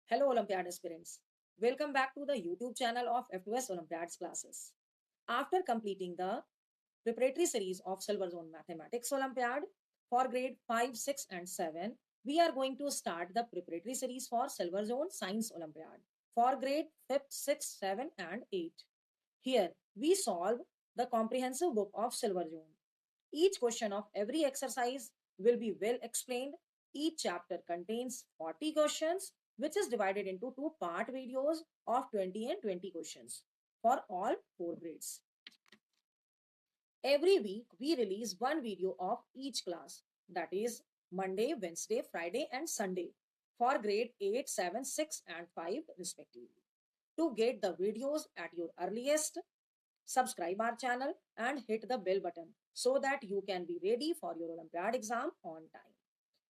Hello, Olympiad aspirants. Welcome back to the YouTube channel of F2S Olympiads classes. After completing the preparatory series of Silver Zone Mathematics Olympiad for grade 5, 6, and 7, we are going to start the preparatory series for Silver Zone Science Olympiad for grade 5th, 6th, 7, and 8. Here, we solve the comprehensive book of Silver Zone. Each question of every exercise will be well explained. Each chapter contains 40 questions, which is divided into two part videos of 20 and 20 questions for all four grades. Every week, we release one video of each class, that is Monday, Wednesday, Friday, and Sunday for grade 8, 7, 6, and 5, respectively. To get the videos at your earliest, subscribe our channel and hit the bell button so that you can be ready for your Olympiad exam on time.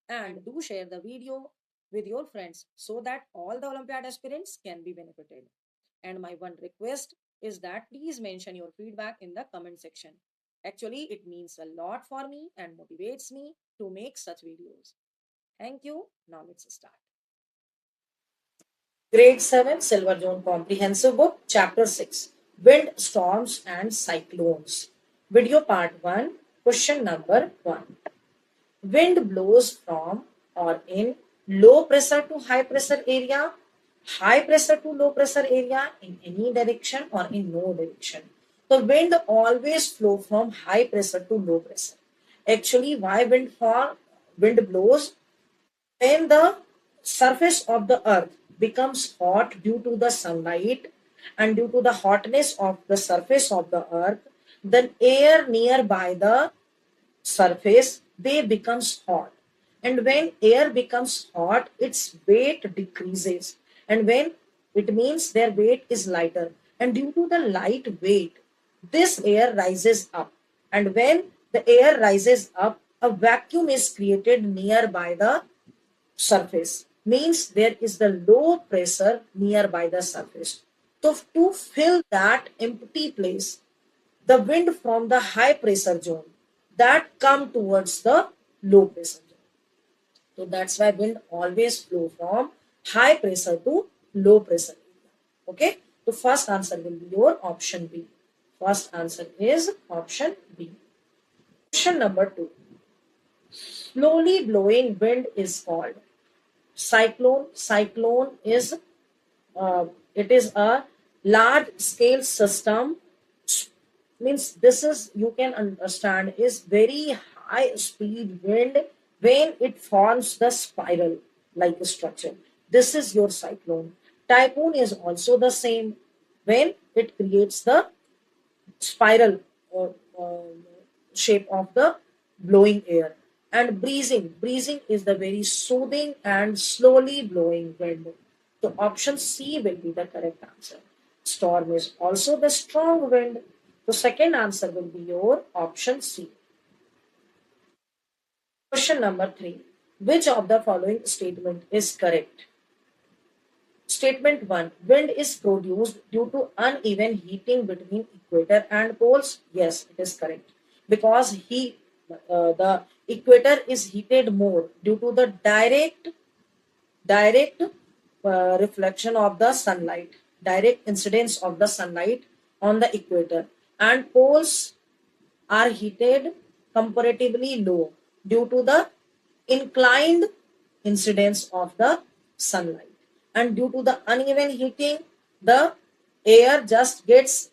And do share the video with your friends so that all the Olympiad aspirants can be benefited. And my one request is that please mention your feedback in the comment section. Actually, it means a lot for me and motivates me to make such videos. Thank you. Now let's start. Grade 7 Silver Zone Comprehensive Book, Chapter 6 Wind, Storms, and Cyclones. Video Part 1, Question number 1. Wind blows from or in low pressure to high pressure area, high pressure to low pressure area in any direction or in no direction. The wind always flow from high pressure to low pressure. Actually, why wind blows? When the surface of the earth becomes hot due to the sunlight and due to the hotness of the surface of the earth, then air nearby the surface they becomes hot, and when air becomes hot its weight decreases, and when it means their weight is lighter, and due to the light weight this air rises up, and when the air rises up a vacuum is created nearby the surface, means there is the low pressure nearby the surface. So to fill that empty place, the wind from the high pressure zone that come towards the low pressure zone. So that's why wind always flow from high pressure to low pressure area. Okay. So first answer will be your option B. First answer is option B. Question number 2. Slowly blowing wind is called cyclone. Cyclone is it is a large scale system, means this is, you can understand, is very high speed wind when it forms the spiral like a structure. This is your cyclone. Typhoon is also the same when it creates the spiral uh, uh, shape of the blowing air. And breezing is the very soothing and slowly blowing wind. So option C will be the correct answer. Storm is also the strong wind. The second answer will be your option C. Question number 3. Which of the following statement is correct? Statement 1. Wind is produced due to uneven heating between equator and poles. Yes, it is correct. Because the equator is heated more due to the direct reflection of the sunlight, direct incidence of the sunlight on the equator, and poles are heated comparatively low due to the inclined incidence of the sunlight, and due to the uneven heating the air just gets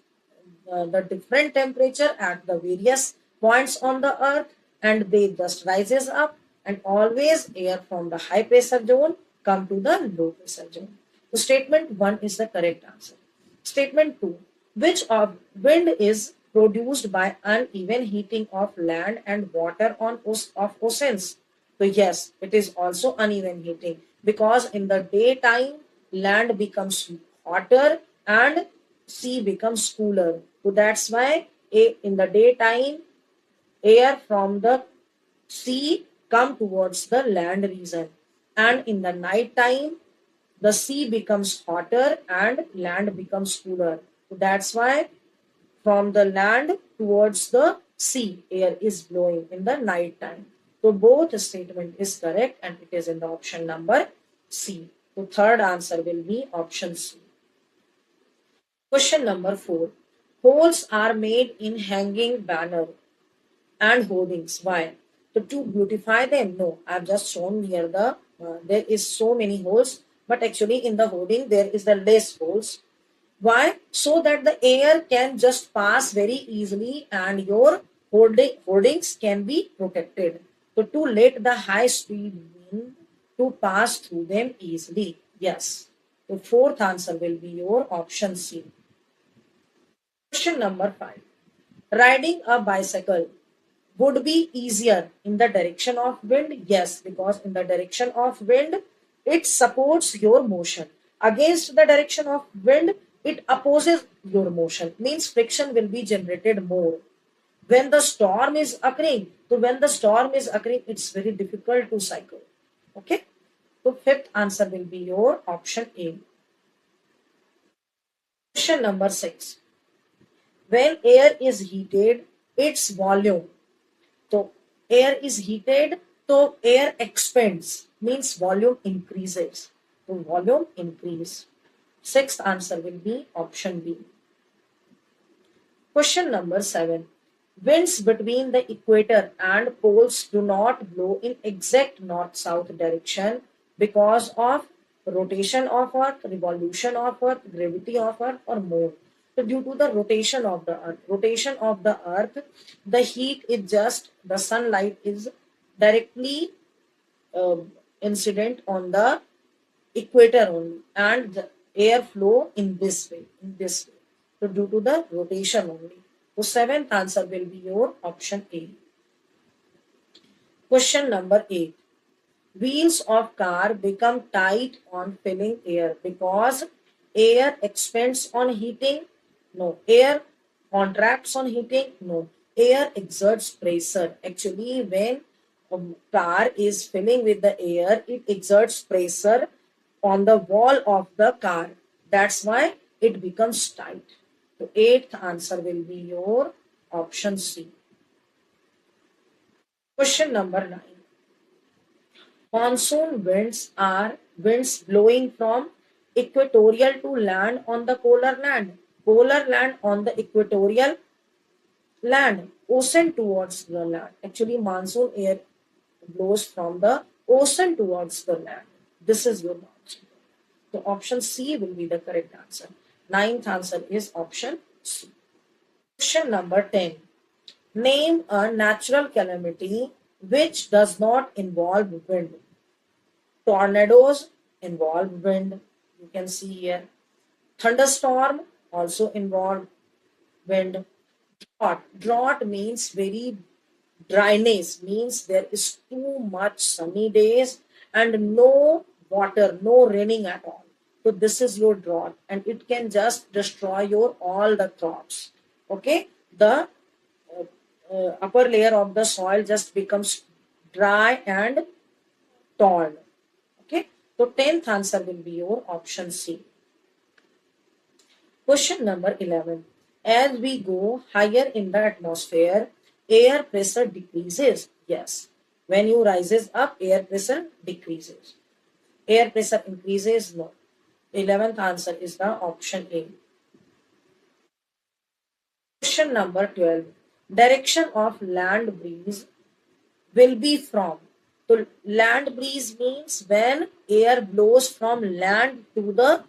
the different temperature at the various points on the earth, and they just rises up, and always air from the high pressure zone come to the low pressure zone. So statement 1 is the correct answer. Statement 2. Which of wind is produced by uneven heating of land and water of oceans? So yes, it is also uneven heating, because in the daytime land becomes hotter and sea becomes cooler. So that's why in the daytime air from the sea come towards the land region, and in the night time the sea becomes hotter and land becomes cooler. So that's why from the land towards the sea air is blowing in the night time. So both statement is correct and it is in the option number C. So third answer will be option C. Question number 4. Holes are made in hanging banner and hoardings. Why? To beautify them? No, I've just shown here there is so many holes, but actually in the hoarding there is the less holes. Why? So that the air can just pass very easily and your hoardings can be protected. So to let the high speed wind to pass through them easily. Yes. The fourth answer will be your option C. Question number 5. Riding a bicycle would be easier in the direction of wind. Yes, because in the direction of wind it supports your motion. Against the direction of wind it opposes your motion, means friction will be generated more when the storm is occurring. So when the storm is occurring it's very difficult to cycle. Okay, so fifth answer will be your option A. Question number 6. When air is heated its volume. So air is heated, so air expands, means volume increases. So volume increase. Sixth answer will be option B. Question number 7. Winds between the equator and poles do not blow in exact north-south direction because of rotation of Earth, revolution of Earth, gravity of Earth, or more. So due to the rotation of the Earth, the heat is just the sunlight is directly uh, incident on the equator only, and the air flow in this way, so due to the rotation only. So seventh answer will be your option A. Question number 8. Wheels of car become tight on filling air because air expands on heating. No. Air contracts on heating. No. Air exerts pressure. Actually, when a car is filling with the air, it exerts pressure on the wall of the car. That's why it becomes tight. The eighth answer will be your option C. Question number 9. Monsoon winds are winds blowing from equatorial to land on the polar land. Polar land on the equatorial land. Ocean towards the land. Actually, monsoon air blows from the ocean towards the land. This is your monsoon. So option C will be the correct answer. Ninth answer is option C. Question number 10. Name a natural calamity which does not involve wind. Tornadoes involve wind. You can see here. Thunderstorm also involve wind. Drought means very dryness, means there is too much sunny days and no water, no raining at all. So this is your drought and it can just destroy your all the crops. Okay, the upper layer of the soil just becomes dry and torn. Okay, so 10th answer will be your option C. Question number 11. As we go higher in the atmosphere, air pressure decreases. Yes. When you rises up, air pressure decreases. Air pressure increases. No. 11th answer is the option A. Question number 12. Direction of land breeze will be from. So land breeze means when air blows from land to the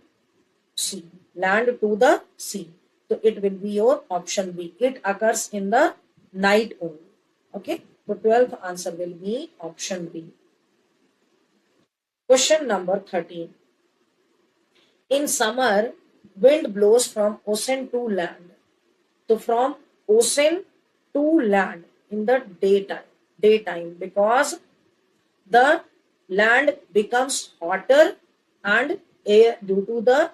sea. Land to the sea. So it will be your option B. It occurs in the night only. Okay. So 12th answer will be option B. Question number 13. In summer, wind blows from ocean to land. So from ocean to land in the daytime because the land becomes hotter and air due to the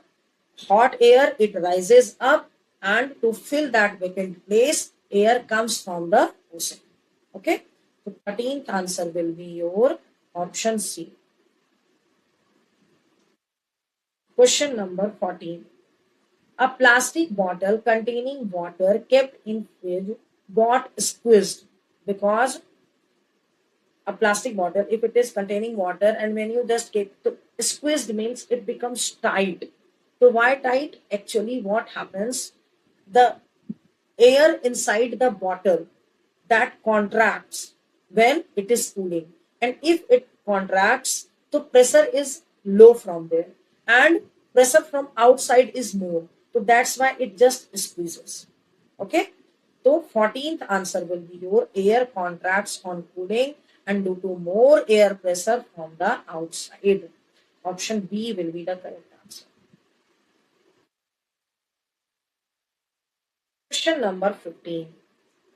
hot air it rises up and to fill that vacant place air comes from the ocean. Okay, so 13th answer will be your option C. Question number 14. A plastic bottle containing water kept in fridge got squeezed because a plastic bottle, if it is containing water and when you just get to squeezed means it becomes tight. So why tight? Actually what happens, the air inside the bottle that contracts when it is cooling, and if it contracts the pressure is low from there and pressure from outside is more, so that's why it just squeezes. Okay, so 14th answer will be your air contracts on cooling and due to more air pressure from the outside. Option B will be the correct answer. Question number 15.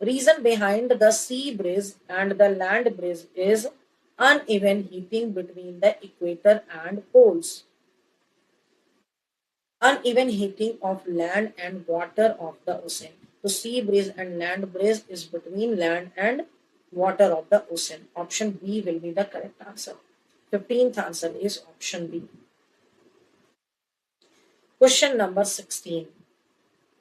Reason behind the sea breeze and the land breeze is uneven heating between the equator and poles. Uneven heating of land and water of the ocean. So sea breeze and land breeze is between land and water of the ocean. Option B will be the correct answer. 15th answer is option B. Question number 16.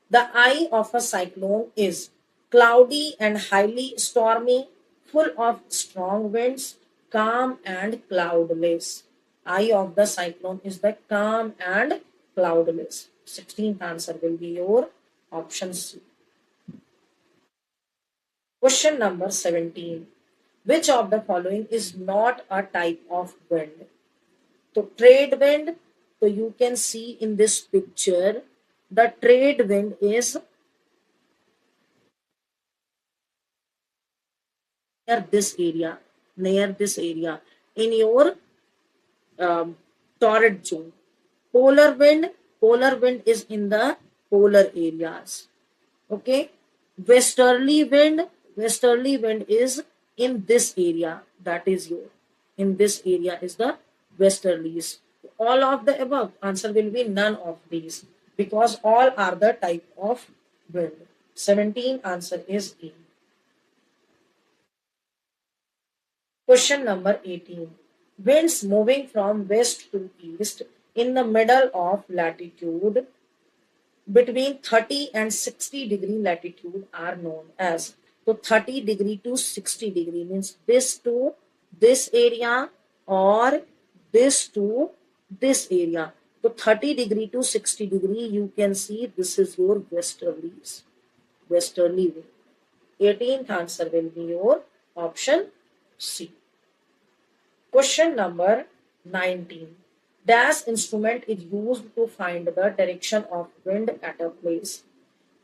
The eye of a cyclone is cloudy and highly stormy, full of strong winds, calm and cloudless. Eye of the cyclone is the calm and cloudless. 16th answer will be your option C. Question number 17. Which of the following is not a type of wind? So trade wind, so you can see in this picture, the trade wind is near this area in your um, torrid zone. Polar wind is in the polar areas. Okay, westerly wind is in this area. That is your, in this area is the westerlies. All of the above answer will be none of these because all are the type of wind. 17 answer is E. Question number 18. Winds moving from west to east in the middle of latitude between 30 and 60 degree latitude are known as. So 30 degree to 60 degree means this to this area or this to this area. So 30 degree to 60 degree, you can see this is your westerlies. Westerly wind. 18th answer will be your option C. Question number 19. Dash instrument is used to find the direction of wind at a place.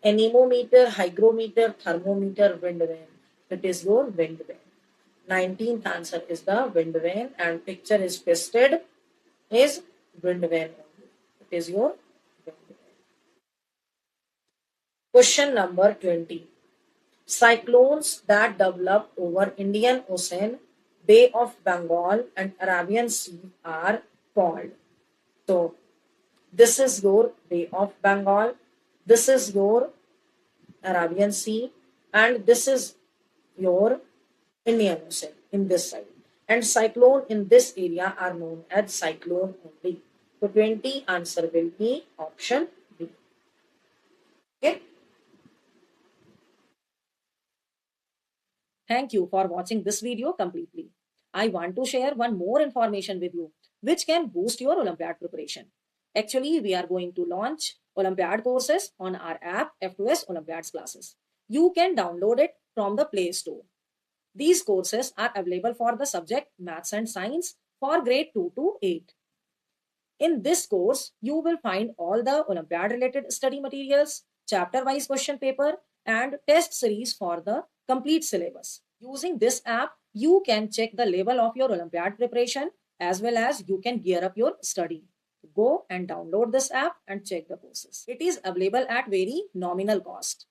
Anemometer, hygrometer, thermometer, wind vane. It is your wind vane. 19th answer is the wind vane and picture is pasted is wind vane only. It is your wind vane. Question number 20. Cyclones that develop over Indian Ocean, Bay of Bengal and Arabian Sea are called. So this is your Bay of Bengal, this is your Arabian Sea, and this is your Indian Ocean in this side. And cyclone in this area are known as cyclone only. So 20 answer will be option B. Okay. Thank you for watching this video completely. I want to share one more information with you, which can boost your Olympiad preparation. Actually, we are going to launch Olympiad courses on our app F2S Olympiads classes. You can download it from the Play Store. These courses are available for the subject Maths and Science for grade 2 to 8. In this course, you will find all the Olympiad related study materials, chapter wise question paper, and test series for the complete syllabus. Using this app, you can check the level of your Olympiad preparation as well as you can gear up your study. Go and download this app and check the courses. It is available at very nominal cost.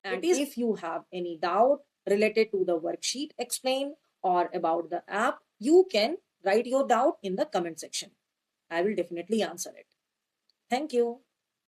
And if you have any doubt related to the worksheet explained or about the app, you can write your doubt in the comment section. I will definitely answer it. Thank you.